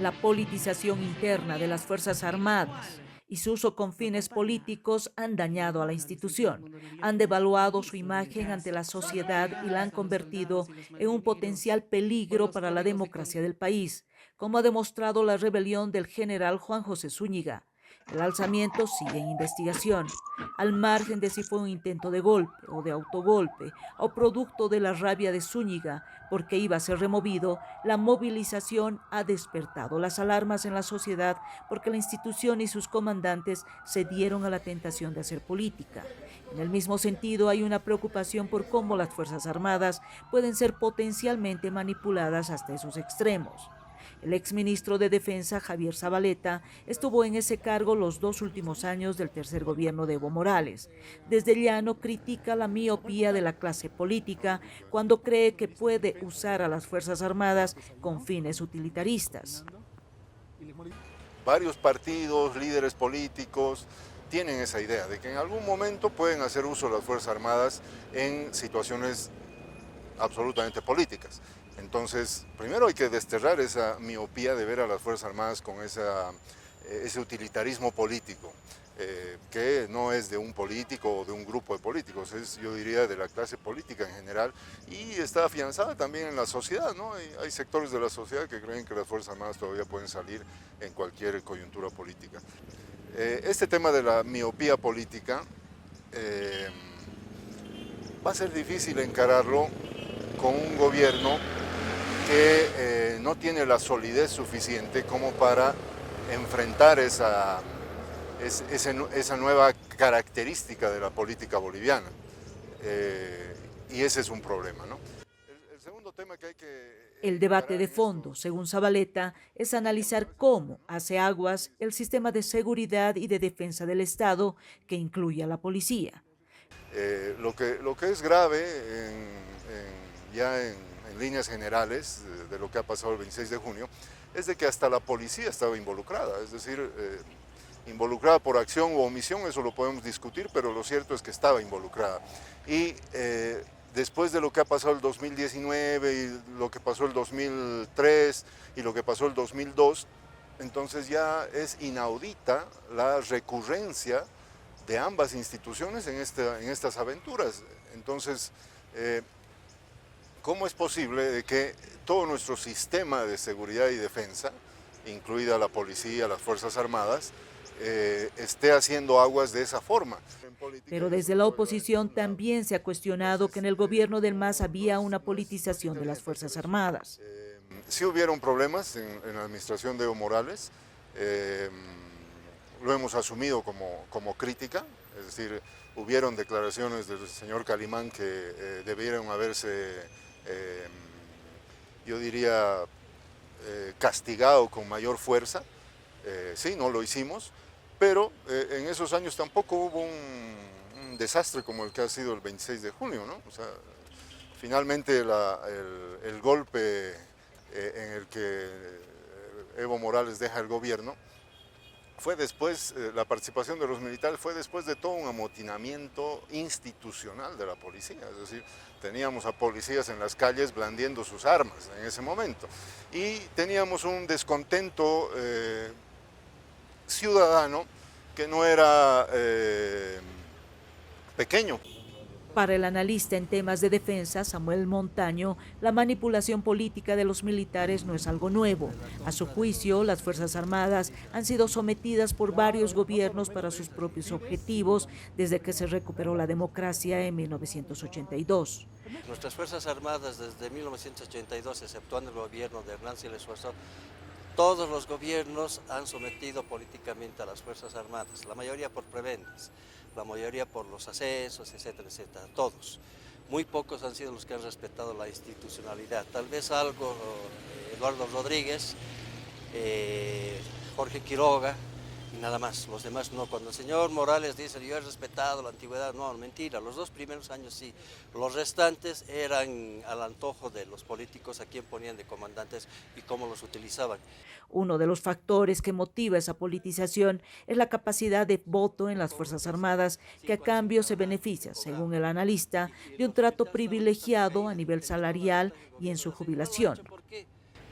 La politización interna de las Fuerzas Armadas y su uso con fines políticos han dañado a la institución, han devaluado su imagen ante la sociedad y la han convertido en un potencial peligro para la democracia del país, como ha demostrado la rebelión del general Juan José Zúñiga. El alzamiento sigue en investigación, al margen de si fue un intento de golpe o de autogolpe o producto de la rabia de Zúñiga porque iba a ser removido. La movilización ha despertado las alarmas en la sociedad porque la institución y sus comandantes se dieron a la tentación de hacer política. En el mismo sentido, hay una preocupación por cómo las Fuerzas Armadas pueden ser potencialmente manipuladas hasta esos extremos. El exministro de Defensa, Javier Zabaleta, estuvo en ese cargo los 2 últimos años del tercer gobierno de Evo Morales. Desde Llano critica la miopía de la clase política cuando cree que puede usar a las Fuerzas Armadas con fines utilitaristas. Varios partidos, líderes políticos, tienen esa idea de que en algún momento pueden hacer uso de las Fuerzas Armadas en situaciones absolutamente políticas. Entonces, primero hay que desterrar esa miopía de ver a las Fuerzas Armadas con ese utilitarismo político, que no es de un político o de un grupo de políticos, es, yo diría, de la clase política en general, y está afianzada también en la sociedad, ¿no? Hay sectores de la sociedad que creen que las Fuerzas Armadas todavía pueden salir en cualquier coyuntura política. Este tema de la miopía política va a ser difícil encararlo con un gobierno que no tiene la solidez suficiente como para enfrentar esa nueva característica de la política boliviana. Y ese es un problema, ¿no? El segundo tema que hay que El debate encarar de en esto, fondo, según Zabaleta, es analizar cómo hace aguas el sistema de seguridad y de defensa del Estado que incluye a la policía. lo que es grave ya en líneas generales de lo que ha pasado el 26 de junio es de que hasta la policía estaba involucrada, es decir, involucrada por acción u omisión, eso lo podemos discutir, pero lo cierto es que estaba involucrada. Y después de lo que ha pasado el 2019 y lo que pasó el 2003 y lo que pasó el 2002, entonces ya es inaudita la recurrencia de ambas instituciones en estas aventuras. Entonces, ¿cómo es posible que todo nuestro sistema de seguridad y defensa, incluida la policía, las Fuerzas Armadas, esté haciendo aguas de esa forma? Pero desde la oposición también se ha cuestionado que en el gobierno del MAS había una politización de las Fuerzas Armadas. Sí hubieron problemas en la administración de Evo Morales, lo hemos asumido como crítica, es decir, hubieron declaraciones del señor Calimán que debieron haberse, yo diría, castigado con mayor fuerza. Sí, no lo hicimos, pero en esos años tampoco hubo un desastre como el que ha sido el 26 de junio, ¿no? O sea, finalmente el golpe en el que Evo Morales deja el gobierno fue después, la participación de los militares fue después de todo un amotinamiento institucional de la policía, es decir, teníamos a policías en las calles blandiendo sus armas en ese momento y teníamos un descontento ciudadano que no era pequeño. Para el analista en temas de defensa, Samuel Montaño, la manipulación política de los militares no es algo nuevo. A su juicio, las Fuerzas Armadas han sido sometidas por varios gobiernos para sus propios objetivos desde que se recuperó la democracia en 1982. Nuestras Fuerzas Armadas desde 1982, exceptuando el gobierno de Hernán Siles Esfuerzo, todos los gobiernos han sometido políticamente a las Fuerzas Armadas, la mayoría por prebendas, la mayoría por los ascensos, etcétera, etcétera, todos. Muy pocos han sido los que han respetado la institucionalidad. Tal vez algo Eduardo Rodríguez, Jorge Quiroga y nada más. Los demás no. Cuando el señor Morales dice yo he respetado la antigüedad, no, mentira. Los 2 primeros años sí. Los restantes eran al antojo de los políticos a quien ponían de comandantes y cómo los utilizaban. Uno de los factores que motiva esa politización es la capacidad de voto en las Fuerzas Armadas, que a cambio se beneficia, según el analista, de un trato privilegiado a nivel salarial y en su jubilación.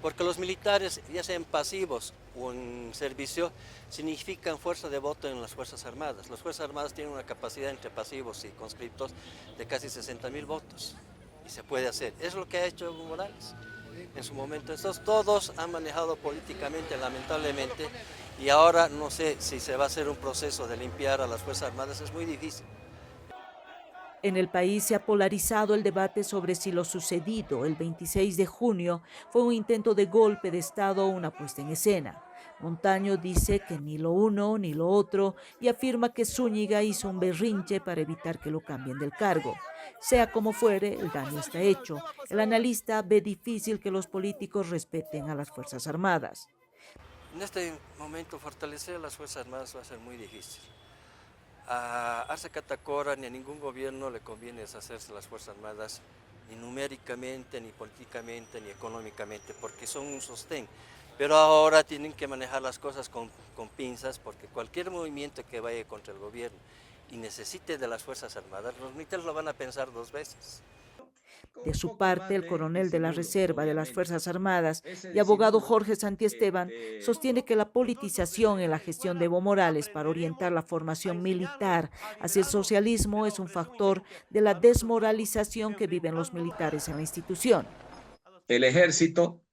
Porque los militares, ya sean pasivos o en servicio, significan fuerza de voto en las Fuerzas Armadas. Las Fuerzas Armadas tienen una capacidad entre pasivos y conscriptos de casi 60.000 votos. Y se puede hacer. Es lo que ha hecho Evo Morales en su momento. Entonces todos han manejado políticamente, lamentablemente, y ahora no sé si se va a hacer un proceso de limpiar a las Fuerzas Armadas, es muy difícil. En el país se ha polarizado el debate sobre si lo sucedido el 26 de junio fue un intento de golpe de Estado o una puesta en escena. Montaño dice que ni lo uno ni lo otro y afirma que Zúñiga hizo un berrinche para evitar que lo cambien del cargo. Sea como fuere, el daño está hecho. El analista ve difícil que los políticos respeten a las Fuerzas Armadas. En este momento fortalecer a las Fuerzas Armadas va a ser muy difícil. A Arce Catacora ni a ningún gobierno le conviene deshacerse las Fuerzas Armadas, ni numéricamente, ni políticamente, ni económicamente, porque son un sostén. Pero ahora tienen que manejar las cosas con pinzas, porque cualquier movimiento que vaya contra el gobierno y necesite de las Fuerzas Armadas, los militares lo van a pensar dos veces. De su parte, el coronel de la Reserva de las Fuerzas Armadas y abogado Jorge Santiesteban sostiene que la politización en la gestión de Evo Morales para orientar la formación militar hacia el socialismo es un factor de la desmoralización que viven los militares en la institución. El ejército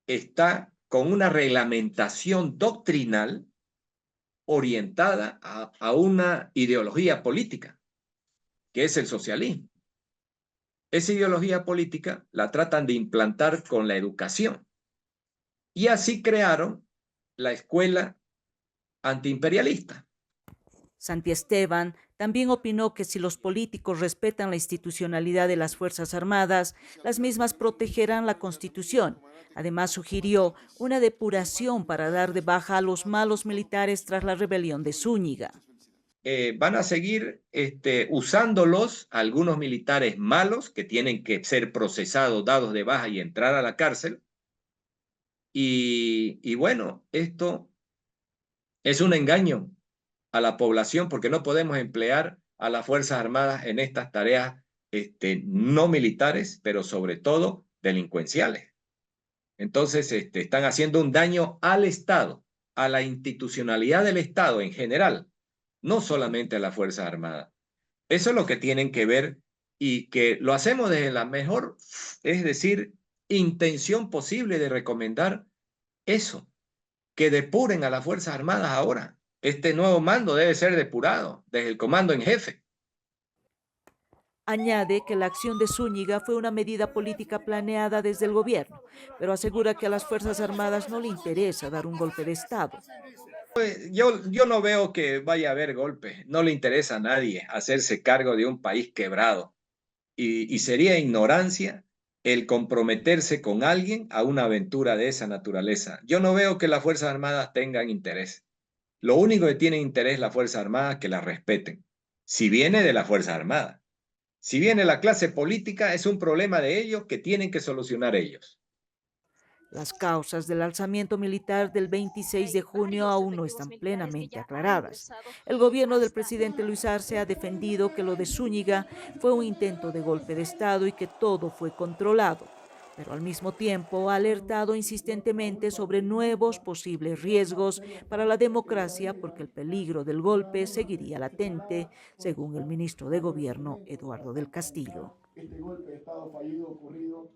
está con una reglamentación doctrinal orientada a una ideología política, que es el socialismo. Esa ideología política la tratan de implantar con la educación. Y así crearon la escuela antiimperialista. Santiesteban también opinó que si los políticos respetan la institucionalidad de las Fuerzas Armadas, las mismas protegerán la Constitución. Además, sugirió una depuración para dar de baja a los malos militares tras la rebelión de Zúñiga. Van a seguir usándolos algunos militares malos que tienen que ser procesados, dados de baja y entrar a la cárcel. Y bueno, esto es un engaño a la población porque no podemos emplear a las Fuerzas Armadas en estas tareas no militares, pero sobre todo delincuenciales. Entonces, están haciendo un daño al Estado, a la institucionalidad del Estado en general, no solamente a las Fuerzas Armadas. Eso es lo que tienen que ver y que lo hacemos desde la mejor, es decir, intención posible de recomendar eso, que depuren a las Fuerzas Armadas ahora. Este nuevo mando debe ser depurado desde el comando en jefe. Añade que la acción de Zúñiga fue una medida política planeada desde el gobierno, pero asegura que a las Fuerzas Armadas no le interesa dar un golpe de Estado. Yo no veo que vaya a haber golpes. No le interesa a nadie hacerse cargo de un país quebrado. Y sería ignorancia el comprometerse con alguien a una aventura de esa naturaleza. Yo no veo que las Fuerzas Armadas tengan interés. Lo único que tiene interés las Fuerzas Armadas es que la respeten. Si viene de las Fuerzas Armadas. Si viene la clase política, es un problema de ellos que tienen que solucionar ellos. Las causas del alzamiento militar del 26 de junio aún no están plenamente aclaradas. El gobierno del presidente Luis Arce ha defendido que lo de Zúñiga fue un intento de golpe de Estado y que todo fue controlado, pero al mismo tiempo ha alertado insistentemente sobre nuevos posibles riesgos para la democracia porque el peligro del golpe seguiría latente, según el ministro de Gobierno Eduardo del Castillo. Este golpe de Estado fallido ocurrido